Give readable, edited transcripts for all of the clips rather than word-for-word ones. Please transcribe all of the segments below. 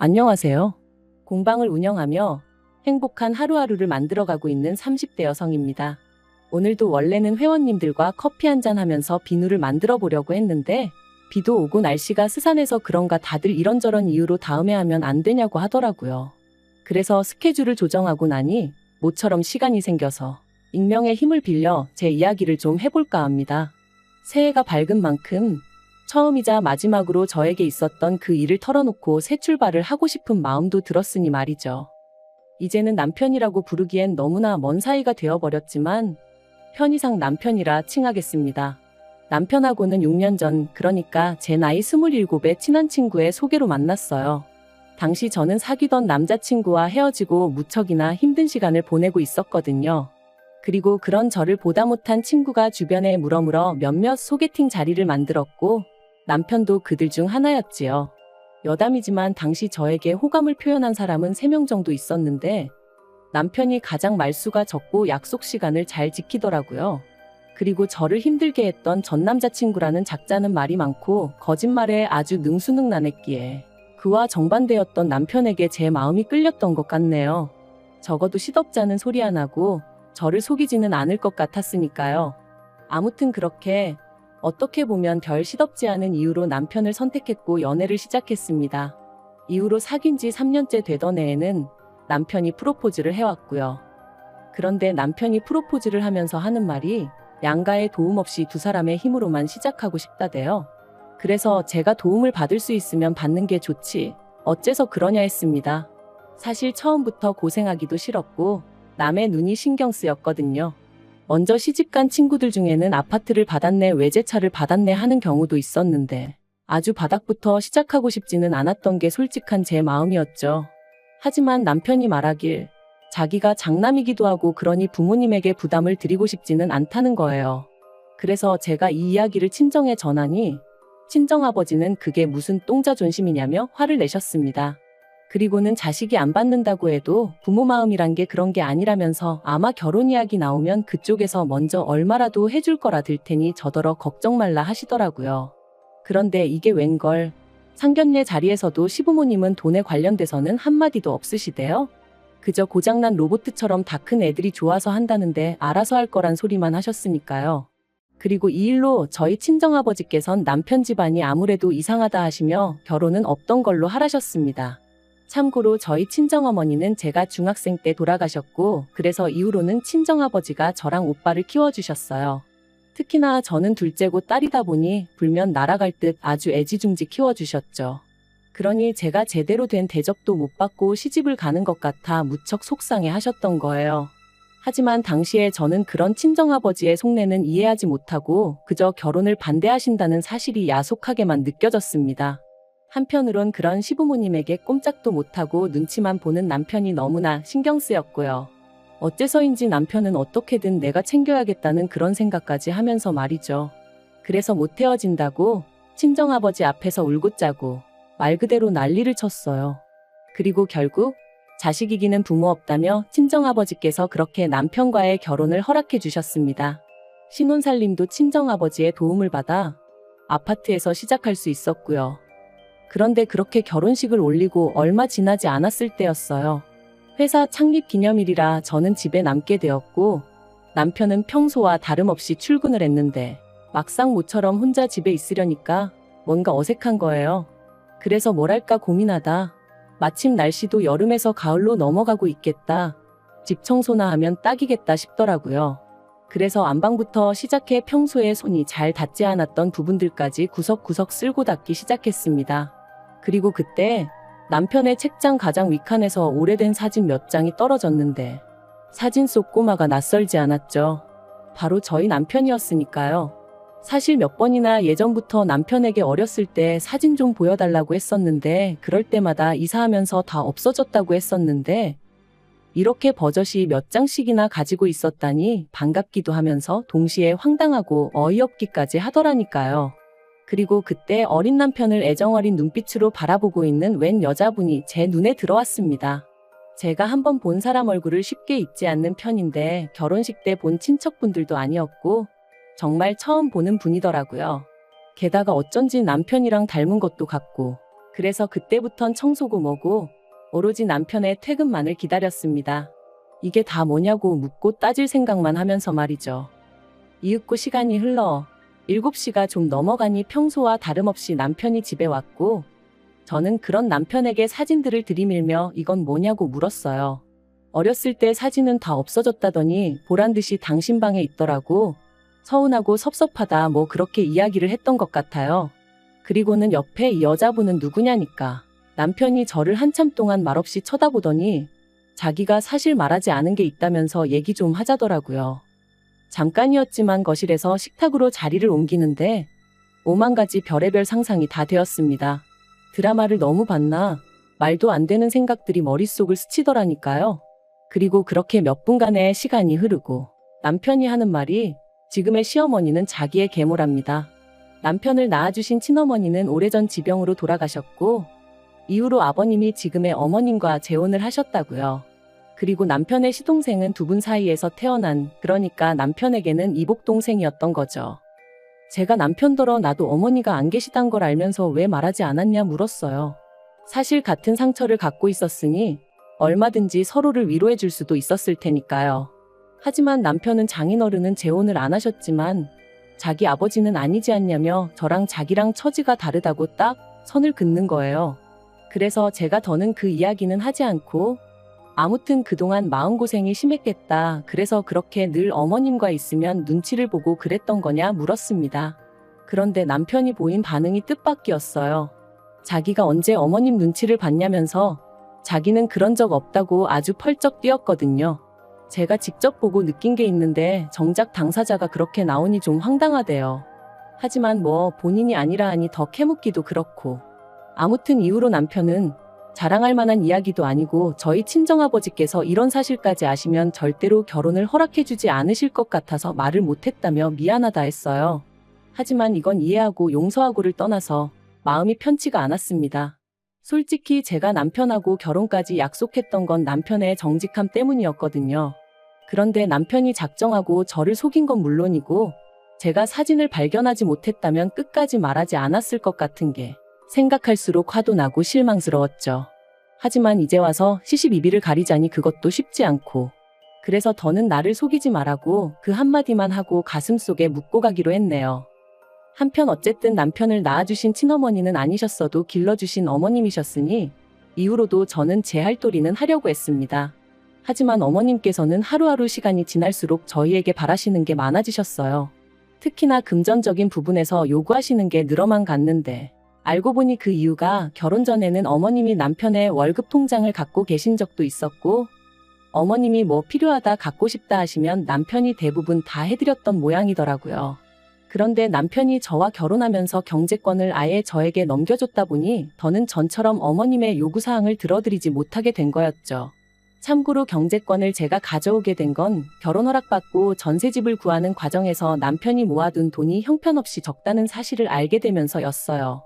안녕하세요. 공방을 운영하며 행복한 하루하루를 만들어가고 있는 30대 여성입니다. 오늘도 원래는 회원님들과 커피 한잔 하면서 비누를 만들어 보려고 했는데 비도 오고 날씨가 스산해서 그런가 다들 이런저런 이유로 다음에 하면 안 되냐고 하더라고요. 그래서 스케줄을 조정하고 나니 모처럼 시간이 생겨서 익명의 힘을 빌려 제 이야기를 좀 해볼까 합니다. 새해가 밝은 만큼 처음이자 마지막으로 저에게 있었던 그 일을 털어놓고 새 출발을 하고 싶은 마음도 들었으니 말이죠. 이제는 남편이라고 부르기엔 너무나 먼 사이가 되어버렸지만 편의상 남편이라 칭하겠습니다. 남편하고는 6년 전, 그러니까 제 나이 27에 친한 친구의 소개로 만났어요. 당시 저는 사귀던 남자친구와 헤어지고 무척이나 힘든 시간을 보내고 있었거든요. 그리고 그런 저를 보다 못한 친구가 주변에 물어물어 몇몇 소개팅 자리를 만들었고 남편도 그들 중 하나였지요. 여담이지만 당시 저에게 호감을 표현한 사람은 3명 정도 있었는데 남편이 가장 말수가 적고 약속 시간을 잘 지키더라고요. 그리고 저를 힘들게 했던 전 남자친구라는 작자는 말이 많고 거짓말에 아주 능수능란했기에 그와 정반대였던 남편에게 제 마음이 끌렸던 것 같네요. 적어도 시덥잖은 소리 안 하고 저를 속이지는 않을 것 같았으니까요. 아무튼 그렇게 어떻게 보면 별 시덥지 않은 이유로 남편을 선택했고 연애를 시작했습니다. 이후로 사귄 지 3년째 되던 해에는 남편이 프로포즈를 해왔고요. 그런데 남편이 프로포즈를 하면서 하는 말이 양가의 도움 없이 두 사람의 힘으로만 시작하고 싶다대요. 그래서 제가 도움을 받을 수 있으면 받는 게 좋지 어째서 그러냐 했습니다. 사실 처음부터 고생하기도 싫었고 남의 눈이 신경 쓰였거든요. 먼저 시집간 친구들 중에는 아파트를 받았네, 외제차를 받았네 하는 경우도 있었는데 아주 바닥부터 시작하고 싶지는 않았던 게 솔직한 제 마음이었죠. 하지만 남편이 말하길 자기가 장남이기도 하고 그러니 부모님에게 부담을 드리고 싶지는 않다는 거예요. 그래서 제가 이 이야기를 친정에 전하니 친정아버지는 그게 무슨 똥자존심이냐며 화를 내셨습니다. 그리고는 자식이 안 받는다고 해도 부모 마음이란 게 그런 게 아니라면서 아마 결혼 이야기 나오면 그쪽에서 먼저 얼마라도 해줄 거라 들 테니 저더러 걱정 말라 하시더라고요. 그런데 이게 웬걸, 상견례 자리에서도 시부모님은 돈에 관련돼서는 한마디도 없으시대요. 그저 고장난 로봇처럼 다 큰 애들이 좋아서 한다는데 알아서 할 거란 소리만 하셨으니까요. 그리고 이 일로 저희 친정아버지께선 남편 집안이 아무래도 이상하다 하시며 결혼은 없던 걸로 하라셨습니다. 참고로 저희 친정어머니는 제가 중학생 때 돌아가셨고 그래서 이후로는 친정아버지가 저랑 오빠를 키워주셨어요. 특히나 저는 둘째고 딸이다 보니 불면 날아갈 듯 아주 애지중지 키워주셨죠. 그러니 제가 제대로 된 대접도 못 받고 시집을 가는 것 같아 무척 속상해 하셨던 거예요. 하지만 당시에 저는 그런 친정아버지의 속내는 이해하지 못하고 그저 결혼을 반대하신다는 사실이 야속하게만 느껴졌습니다. 한편으론 그런 시부모님에게 꼼짝도 못하고 눈치만 보는 남편이 너무나 신경 쓰였고요. 어째서인지 남편은 어떻게든 내가 챙겨야겠다는 그런 생각까지 하면서 말이죠. 그래서 못 헤어진다고 친정아버지 앞에서 울고 짜고 말 그대로 난리를 쳤어요. 그리고 결국 자식 이기는 부모 없다며 친정아버지께서 그렇게 남편과의 결혼을 허락해 주셨습니다. 신혼살림도 친정아버지의 도움을 받아 아파트에서 시작할 수 있었고요. 그런데 그렇게 결혼식을 올리고 얼마 지나지 않았을 때였어요. 회사 창립 기념일이라 저는 집에 남게 되었고 남편은 평소와 다름없이 출근을 했는데 막상 모처럼 혼자 집에 있으려니까 뭔가 어색한 거예요. 그래서 뭐랄까 고민하다 마침 날씨도 여름에서 가을로 넘어가고 있겠다. 집 청소나 하면 딱이겠다 싶더라고요. 그래서 안방부터 시작해 평소에 손이 잘 닿지 않았던 부분들까지 구석구석 쓸고 닦기 시작했습니다. 그리고 그때 남편의 책장 가장 윗칸에서 오래된 사진 몇 장이 떨어졌는데 사진 속 꼬마가 낯설지 않았죠. 바로 저희 남편이었으니까요. 사실 몇 번이나 예전부터 남편에게 어렸을 때 사진 좀 보여달라고 했었는데 그럴 때마다 이사하면서 다 없어졌다고 했었는데 이렇게 버젓이 몇 장씩이나 가지고 있었다니 반갑기도 하면서 동시에 황당하고 어이없기까지 하더라니까요. 그리고 그때 어린 남편을 애정어린 눈빛으로 바라보고 있는 웬 여자분이 제 눈에 들어왔습니다. 제가 한번 본 사람 얼굴을 쉽게 잊지 않는 편인데 결혼식 때 본 친척분들도 아니었고 정말 처음 보는 분이더라고요. 게다가 어쩐지 남편이랑 닮은 것도 같고 그래서 그때부턴 청소고 뭐고 오로지 남편의 퇴근만을 기다렸습니다. 이게 다 뭐냐고 묻고 따질 생각만 하면서 말이죠. 이윽고 시간이 흘러 7시가 좀 넘어가니 평소와 다름없이 남편이 집에 왔고 저는 그런 남편에게 사진들을 들이밀며 이건 뭐냐고 물었어요. 어렸을 때 사진은 다 없어졌다더니 보란듯이 당신 방에 있더라고. 서운하고 섭섭하다 뭐 그렇게 이야기를 했던 것 같아요. 그리고는 옆에 이 여자분은 누구냐니까. 남편이 저를 한참 동안 말없이 쳐다보더니 자기가 사실 말하지 않은 게 있다면서 얘기 좀 하자더라고요. 잠깐이었지만 거실에서 식탁으로 자리를 옮기는데 오만 가지 별의별 상상이 다 되었습니다. 드라마를 너무 봤나? 말도 안 되는 생각들이 머릿속을 스치더라니까요. 그리고 그렇게 몇 분간의 시간이 흐르고 남편이 하는 말이 지금의 시어머니는 자기의 계모랍니다. 남편을 낳아주신 친어머니는 오래전 지병으로 돌아가셨고 이후로 아버님이 지금의 어머님과 재혼을 하셨다고요. 그리고 남편의 시동생은 두 분 사이에서 태어난, 그러니까 남편에게는 이복동생이었던 거죠. 제가 남편더러 나도 어머니가 안 계시단 걸 알면서 왜 말하지 않았냐 물었어요. 사실 같은 상처를 갖고 있었으니 얼마든지 서로를 위로해 줄 수도 있었을 테니까요. 하지만 남편은 장인어른은 재혼을 안 하셨지만 자기 아버지는 아니지 않냐며 저랑 자기랑 처지가 다르다고 딱 선을 긋는 거예요. 그래서 제가 더는 그 이야기는 하지 않고 아무튼 그동안 마음고생이 심했겠다. 그래서 그렇게 늘 어머님과 있으면 눈치를 보고 그랬던 거냐 물었습니다. 그런데 남편이 보인 반응이 뜻밖이었어요. 자기가 언제 어머님 눈치를 봤냐면서 자기는 그런 적 없다고 아주 펄쩍 뛰었거든요. 제가 직접 보고 느낀 게 있는데 정작 당사자가 그렇게 나오니 좀 황당하대요. 하지만 뭐 본인이 아니라 하니 더 캐묻기도 그렇고. 아무튼 이후로 남편은 자랑할 만한 이야기도 아니고 저희 친정아버지께서 이런 사실까지 아시면 절대로 결혼을 허락해주지 않으실 것 같아서 말을 못했다며 미안하다 했어요. 하지만 이건 이해하고 용서하고를 떠나서 마음이 편치가 않았습니다. 솔직히 제가 남편하고 결혼까지 약속했던 건 남편의 정직함 때문이었거든요. 그런데 남편이 작정하고 저를 속인 건 물론이고 제가 사진을 발견하지 못했다면 끝까지 말하지 않았을 것 같은 게 생각할수록 화도 나고 실망스러웠죠. 하지만 이제 와서 시시비비를 가리자니 그것도 쉽지 않고 그래서 더는 나를 속이지 말라고 그 한마디만 하고 가슴속에 묻고 가기로 했네요. 한편 어쨌든 남편을 낳아주신 친어머니는 아니셨어도 길러주신 어머님이셨으니 이후로도 저는 제 할 도리는 하려고 했습니다. 하지만 어머님께서는 하루하루 시간이 지날수록 저희에게 바라시는 게 많아지셨어요. 특히나 금전적인 부분에서 요구하시는 게 늘어만 갔는데 알고 보니 그 이유가 결혼 전에는 어머님이 남편의 월급 통장을 갖고 계신 적도 있었고 어머님이 뭐 필요하다 갖고 싶다 하시면 남편이 대부분 다 해드렸던 모양이더라고요. 그런데 남편이 저와 결혼하면서 경제권을 아예 저에게 넘겨줬다 보니 더는 전처럼 어머님의 요구사항을 들어드리지 못하게 된 거였죠. 참고로 경제권을 제가 가져오게 된 건 결혼 허락받고 전세집을 구하는 과정에서 남편이 모아둔 돈이 형편없이 적다는 사실을 알게 되면서였어요.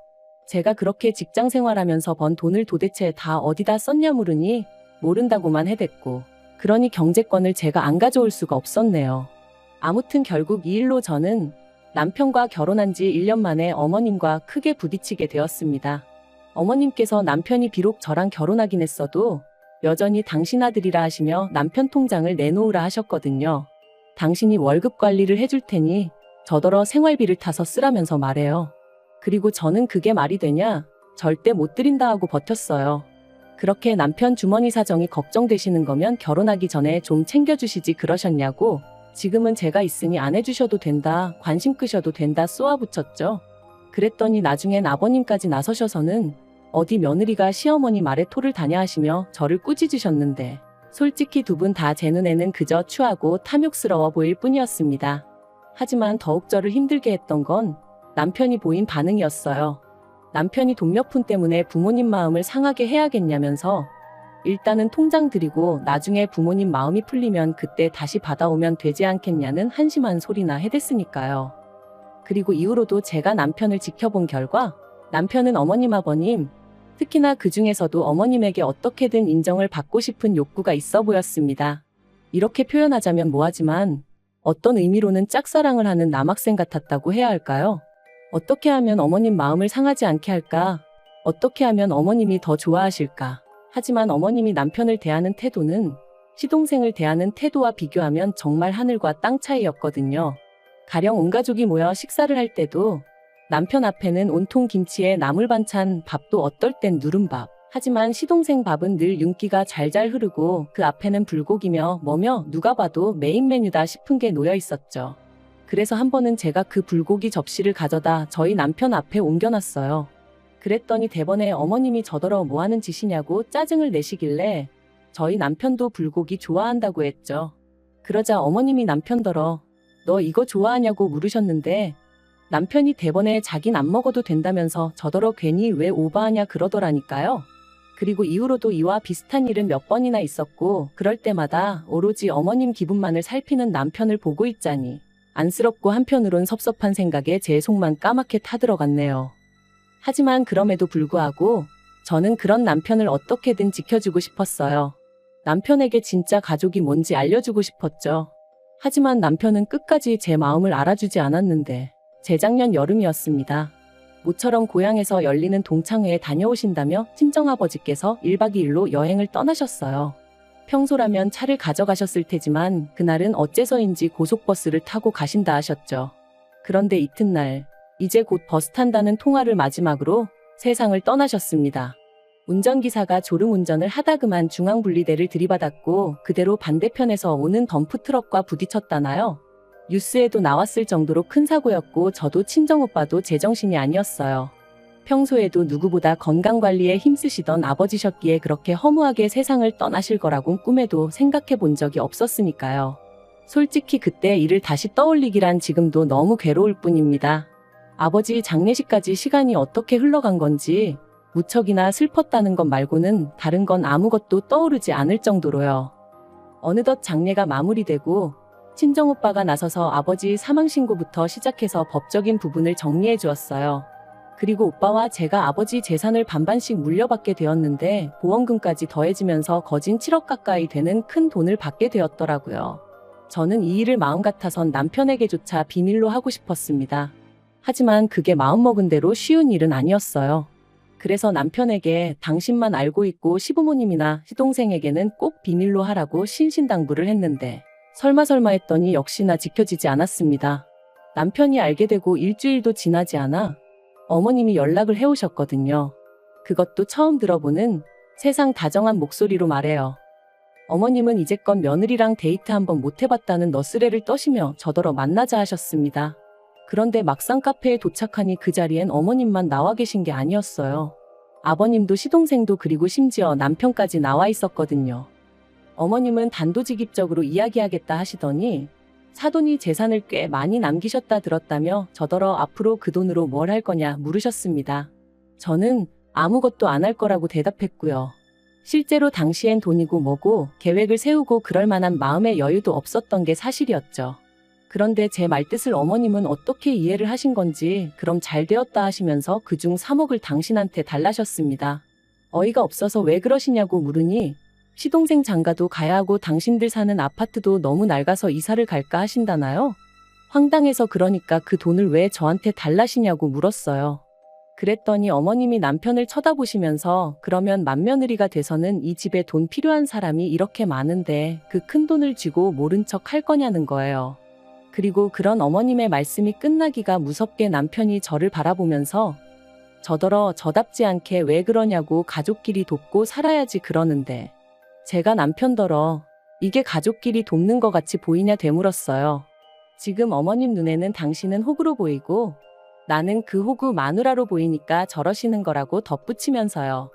제가 그렇게 직장 생활하면서 번 돈을 도대체 다 어디다 썼냐 물으니 모른다고만 해댔고 그러니 경제권을 제가 안 가져올 수가 없었네요. 아무튼 결국 이 일로 저는 남편과 결혼한 지 1년 만에 어머님과 크게 부딪히게 되었습니다. 어머님께서 남편이 비록 저랑 결혼하긴 했어도 여전히 당신 아들이라 하시며 남편 통장을 내놓으라 하셨거든요. 당신이 월급 관리를 해줄 테니 저더러 생활비를 타서 쓰라면서 말해요. 그리고 저는 그게 말이 되냐? 절대 못 드린다 하고 버텼어요. 그렇게 남편 주머니 사정이 걱정되시는 거면 결혼하기 전에 좀 챙겨주시지 그러셨냐고 지금은 제가 있으니 안 해주셔도 된다, 관심 끄셔도 된다 쏘아붙였죠. 그랬더니 나중엔 아버님까지 나서셔서는 어디 며느리가 시어머니 말에 토를 다냐 하시며 저를 꾸짖으셨는데 솔직히 두 분 다 제 눈에는 그저 추하고 탐욕스러워 보일 뿐이었습니다. 하지만 더욱 저를 힘들게 했던 건 남편이 보인 반응이었어요. 남편이 돈 몇 푼 때문에 부모님 마음을 상하게 해야겠냐면서 일단은 통장 드리고 나중에 부모님 마음이 풀리면 그때 다시 받아오면 되지 않겠냐는 한심한 소리나 해댔으니까요. 그리고 이후로도 제가 남편을 지켜본 결과 남편은 어머님 아버님, 특히나 그 중에서도 어머님에게 어떻게든 인정을 받고 싶은 욕구가 있어 보였습니다. 이렇게 표현하자면 뭐하지만 어떤 의미로는 짝사랑을 하는 남학생 같았다고 해야 할까요? 어떻게 하면 어머님 마음을 상하지 않게 할까? 어떻게 하면 어머님이 더 좋아하실까? 하지만 어머님이 남편을 대하는 태도는 시동생을 대하는 태도와 비교하면 정말 하늘과 땅 차이였거든요. 가령 온 가족이 모여 식사를 할 때도 남편 앞에는 온통 김치에 나물 반찬, 밥도 어떨 땐 누른밥. 하지만 시동생 밥은 늘 윤기가 잘잘 흐르고 그 앞에는 불고기며 뭐며 누가 봐도 메인 메뉴다 싶은 게 놓여 있었죠. 그래서 한 번은 제가 그 불고기 접시를 가져다 저희 남편 앞에 옮겨놨어요. 그랬더니 대번에 어머님이 저더러 뭐하는 짓이냐고 짜증을 내시길래 저희 남편도 불고기 좋아한다고 했죠. 그러자 어머님이 남편더러 너 이거 좋아하냐고 물으셨는데 남편이 대번에 자긴 안 먹어도 된다면서 저더러 괜히 왜 오버하냐 그러더라니까요. 그리고 이후로도 이와 비슷한 일은 몇 번이나 있었고 그럴 때마다 오로지 어머님 기분만을 살피는 남편을 보고 있자니 안쓰럽고 한편으론 섭섭한 생각에 제 속만 까맣게 타들어갔네요. 하지만 그럼에도 불구하고 저는 그런 남편을 어떻게든 지켜주고 싶었어요. 남편에게 진짜 가족이 뭔지 알려주고 싶었죠. 하지만 남편은 끝까지 제 마음을 알아주지 않았는데 재작년 여름이었습니다. 모처럼 고향에서 열리는 동창회에 다녀오신다며 친정아버지께서 1박 2일로 여행을 떠나셨어요. 평소라면 차를 가져가셨을 테지만 그날은 어째서인지 고속버스를 타고 가신다 하셨죠. 그런데 이튿날 이제 곧 버스 탄다는 통화를 마지막으로 세상을 떠나셨습니다. 운전기사가 졸음운전을 하다 그만 중앙분리대를 들이받았고 그대로 반대편에서 오는 덤프트럭과 부딪혔다나요? 뉴스에도 나왔을 정도로 큰 사고였고 저도 친정오빠도 제정신이 아니었어요. 평소에도 누구보다 건강관리에 힘쓰시던 아버지셨기에 그렇게 허무하게 세상을 떠나실 거라곤 꿈에도 생각해 본 적이 없었으니까요. 솔직히 그때 일을 다시 떠올리기란 지금도 너무 괴로울 뿐입니다. 아버지 장례식까지 시간이 어떻게 흘러간 건지 무척이나 슬펐다는 것 말고는 다른 건 아무것도 떠오르지 않을 정도로요. 어느덧 장례가 마무리되고 친정오빠가 나서서 아버지 사망신고부터 시작해서 법적인 부분을 정리해 주었어요. 그리고 오빠와 제가 아버지 재산을 반반씩 물려받게 되었는데 보험금까지 더해지면서 거진 7억 가까이 되는 큰 돈을 받게 되었더라고요. 저는 이 일을 마음 같아선 남편에게조차 비밀로 하고 싶었습니다. 하지만 그게 마음먹은 대로 쉬운 일은 아니었어요. 그래서 남편에게 당신만 알고 있고 시부모님이나 시동생에게는 꼭 비밀로 하라고 신신당부를 했는데 설마 했더니 역시나 지켜지지 않았습니다. 남편이 알게 되고 일주일도 지나지 않아 어머님이 연락을 해오셨거든요. 그것도 처음 들어보는 세상 다정한 목소리로 말해요. 어머님은 이제껏 며느리랑 데이트 한번 못 해봤다는 너스레를 떠시며 저더러 만나자 하셨습니다. 그런데 막상 카페에 도착하니 그 자리엔 어머님만 나와 계신 게 아니었어요. 아버님도 시동생도 그리고 심지어 남편까지 나와 있었거든요. 어머님은 단도직입적으로 이야기하겠다 하시더니 사돈이 재산을 꽤 많이 남기셨다 들었다며 저더러 앞으로 그 돈으로 뭘 할 거냐 물으셨습니다. 저는 아무것도 안 할 거라고 대답했고요. 실제로 당시엔 돈이고 뭐고 계획을 세우고 그럴 만한 마음의 여유도 없었던 게 사실이었죠. 그런데 제 말뜻을 어머님은 어떻게 이해를 하신 건지 그럼 잘 되었다 하시면서 그중 3억을 당신한테 달라셨습니다. 어이가 없어서 왜 그러시냐고 물으니 시동생 장가도 가야 하고 당신들 사는 아파트도 너무 낡아서 이사를 갈까 하신다나요? 황당해서 그러니까 그 돈을 왜 저한테 달라시냐고 물었어요. 그랬더니 어머님이 남편을 쳐다보시면서 그러면 맏며느리가 돼서는 이 집에 돈 필요한 사람이 이렇게 많은데 그 큰 돈을 쥐고 모른 척 할 거냐는 거예요. 그리고 그런 어머님의 말씀이 끝나기가 무섭게 남편이 저를 바라보면서 저더러 저답지 않게 왜 그러냐고 가족끼리 돕고 살아야지 그러는데 제가 남편더러 이게 가족끼리 돕는 것 같이 보이냐 되물었어요. 지금 어머님 눈에는 당신은 호구로 보이고 나는 그 호구 마누라로 보이니까 저러시는 거라고 덧붙이면서요.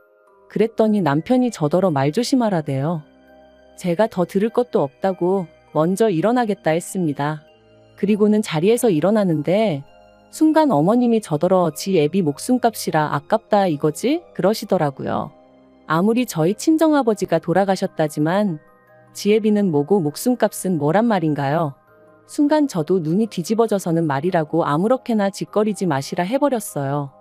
그랬더니 남편이 저더러 말 조심하라대요. 제가 더 들을 것도 없다고 먼저 일어나겠다 했습니다. 그리고는 자리에서 일어나는데 순간 어머님이 저더러 지 애비 목숨값이라 아깝다 이거지? 그러시더라고요. 아무리 저희 친정아버지가 돌아가셨다지만 지혜비는 뭐고 목숨값은 뭐란 말인가요? 순간 저도 눈이 뒤집어져서는 말이라고 아무렇게나 짓거리지 마시라 해버렸어요.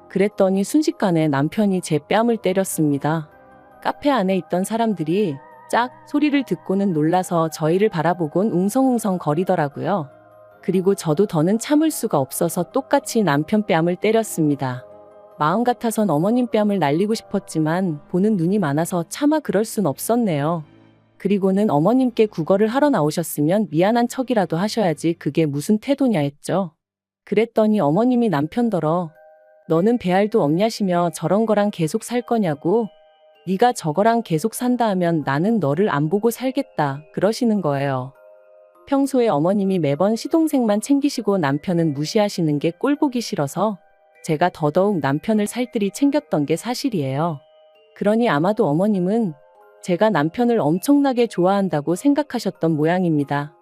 그랬더니 순식간에 남편이 제 뺨을 때렸습니다. 카페 안에 있던 사람들이 짝 소리를 듣고는 놀라서 저희를 바라보곤 웅성웅성 거리더라고요. 그리고 저도 더는 참을 수가 없어서 똑같이 남편 뺨을 때렸습니다. 마음 같아선 어머님 뺨을 날리고 싶었지만 보는 눈이 많아서 차마 그럴 순 없었네요. 그리고는 어머님께 구걸을 하러 나오셨으면 미안한 척이라도 하셔야지 그게 무슨 태도냐 했죠. 그랬더니 어머님이 남편더러 너는 배알도 없냐시며 저런 거랑 계속 살 거냐고, 네가 저거랑 계속 산다 하면 나는 너를 안 보고 살겠다 그러시는 거예요. 평소에 어머님이 매번 시동생만 챙기시고 남편은 무시하시는 게 꼴보기 싫어서 제가 더더욱 남편을 살뜰히 챙겼던 게 사실이에요. 그러니 아마도 어머님은 제가 남편을 엄청나게 좋아한다고 생각하셨던 모양입니다.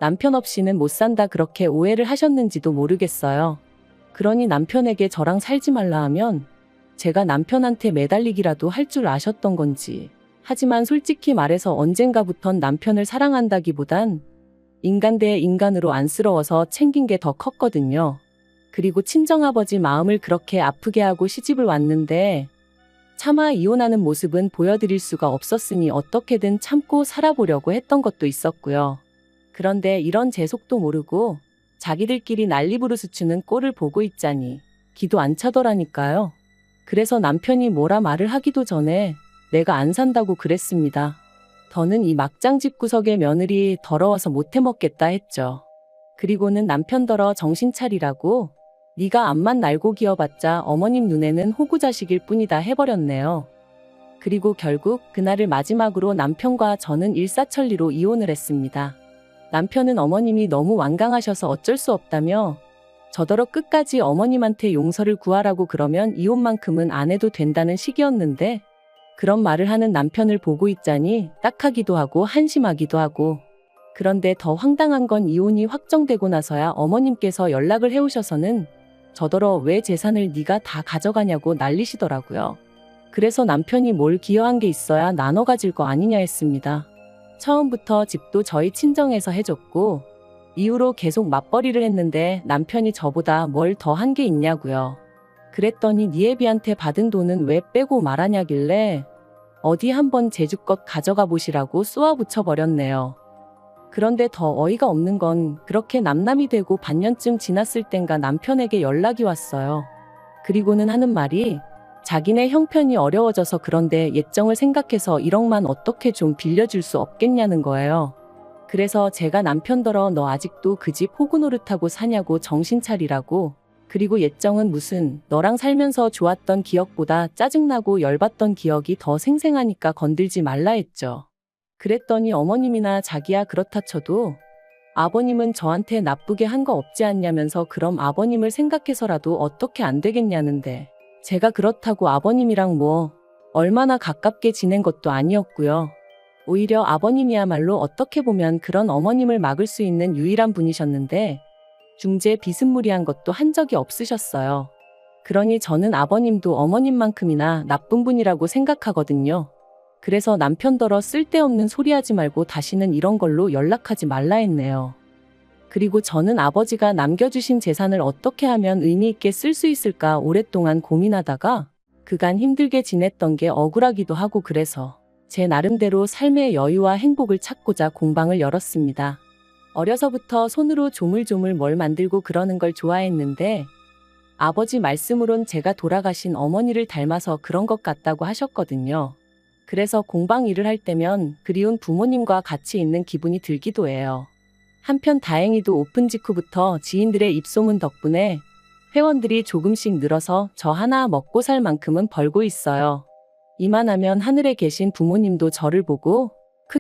남편 없이는 못 산다 그렇게 오해를 하셨는지도 모르겠어요. 그러니 남편에게 저랑 살지 말라 하면 제가 남편한테 매달리기라도 할 줄 아셨던 건지. 하지만 솔직히 말해서 언젠가부턴 남편을 사랑한다기보단 인간 대 인간으로 안쓰러워서 챙긴 게 더 컸거든요. 그리고 친정아버지 마음을 그렇게 아프게 하고 시집을 왔는데 차마 이혼하는 모습은 보여드릴 수가 없었으니 어떻게든 참고 살아보려고 했던 것도 있었고요. 그런데 이런 제 속도 모르고 자기들끼리 난리부르스 추는 꼴을 보고 있자니 기도 안 차더라니까요. 그래서 남편이 뭐라 말을 하기도 전에 내가 안 산다고 그랬습니다. 더는 이 막장 집구석의 며느리 더러워서 못 해먹겠다 했죠. 그리고는 남편더러 정신 차리라고 네가 앞만 날고 기어봤자 어머님 눈에는 호구자식일 뿐이다 해버렸네요. 그리고 결국 그날을 마지막으로 남편과 저는 일사천리로 이혼을 했습니다. 남편은 어머님이 너무 완강하셔서 어쩔 수 없다며 저더러 끝까지 어머님한테 용서를 구하라고 그러면 이혼만큼은 안 해도 된다는 식이었는데 그런 말을 하는 남편을 보고 있자니 딱하기도 하고 한심하기도 하고. 그런데 더 황당한 건 이혼이 확정되고 나서야 어머님께서 연락을 해오셔서는 저더러 왜 재산을 네가 다 가져가냐고 난리시더라고요. 그래서 남편이 뭘 기여한 게 있어야 나눠 가질 거 아니냐 했습니다. 처음부터 집도 저희 친정에서 해줬고 이후로 계속 맞벌이를 했는데 남편이 저보다 뭘 더 한 게 있냐고요. 그랬더니 네 애비한테 받은 돈은 왜 빼고 말하냐길래 어디 한번 제주껏 가져가 보시라고 쏘아붙여 버렸네요. 그런데 더 어이가 없는 건 그렇게 남남이 되고 반년쯤 지났을 땐가 남편에게 연락이 왔어요. 그리고는 하는 말이 자기네 형편이 어려워져서 그런데 예정을 생각해서 1억만 어떻게 좀 빌려줄 수 없겠냐는 거예요. 그래서 제가 남편더러 너 아직도 그 집 호구 노릇하고 사냐고 정신 차리라고. 그리고 예정은 무슨 너랑 살면서 좋았던 기억보다 짜증나고 열받던 기억이 더 생생하니까 건들지 말라 했죠. 그랬더니 어머님이나 자기야 그렇다 쳐도 아버님은 저한테 나쁘게 한 거 없지 않냐면서 그럼 아버님을 생각해서라도 어떻게 안 되겠냐는데 제가 그렇다고 아버님이랑 뭐 얼마나 가깝게 지낸 것도 아니었고요. 오히려 아버님이야말로 어떻게 보면 그런 어머님을 막을 수 있는 유일한 분이셨는데 중재 비스무리한 것도 한 적이 없으셨어요. 그러니 저는 아버님도 어머님만큼이나 나쁜 분이라고 생각하거든요. 그래서 남편더러 쓸데없는 소리 하지 말고 다시는 이런 걸로 연락하지 말라 했네요. 그리고 저는 아버지가 남겨주신 재산을 어떻게 하면 의미 있게 쓸 수 있을까 오랫동안 고민하다가 그간 힘들게 지냈던 게 억울하기도 하고 그래서 제 나름대로 삶의 여유와 행복을 찾고자 공방을 열었습니다. 어려서부터 손으로 조물조물 뭘 만들고 그러는 걸 좋아했는데 아버지 말씀으론 제가 돌아가신 어머니를 닮아서 그런 것 같다고 하셨거든요. 그래서 공방 일을 할 때면 그리운 부모님과 같이 있는 기분이 들기도 해요. 한편 다행히도 오픈 직후부터 지인들의 입소문 덕분에 회원들이 조금씩 늘어서 저 하나 먹고 살 만큼은 벌고 있어요. 이만하면 하늘에 계신 부모님도 저를 보고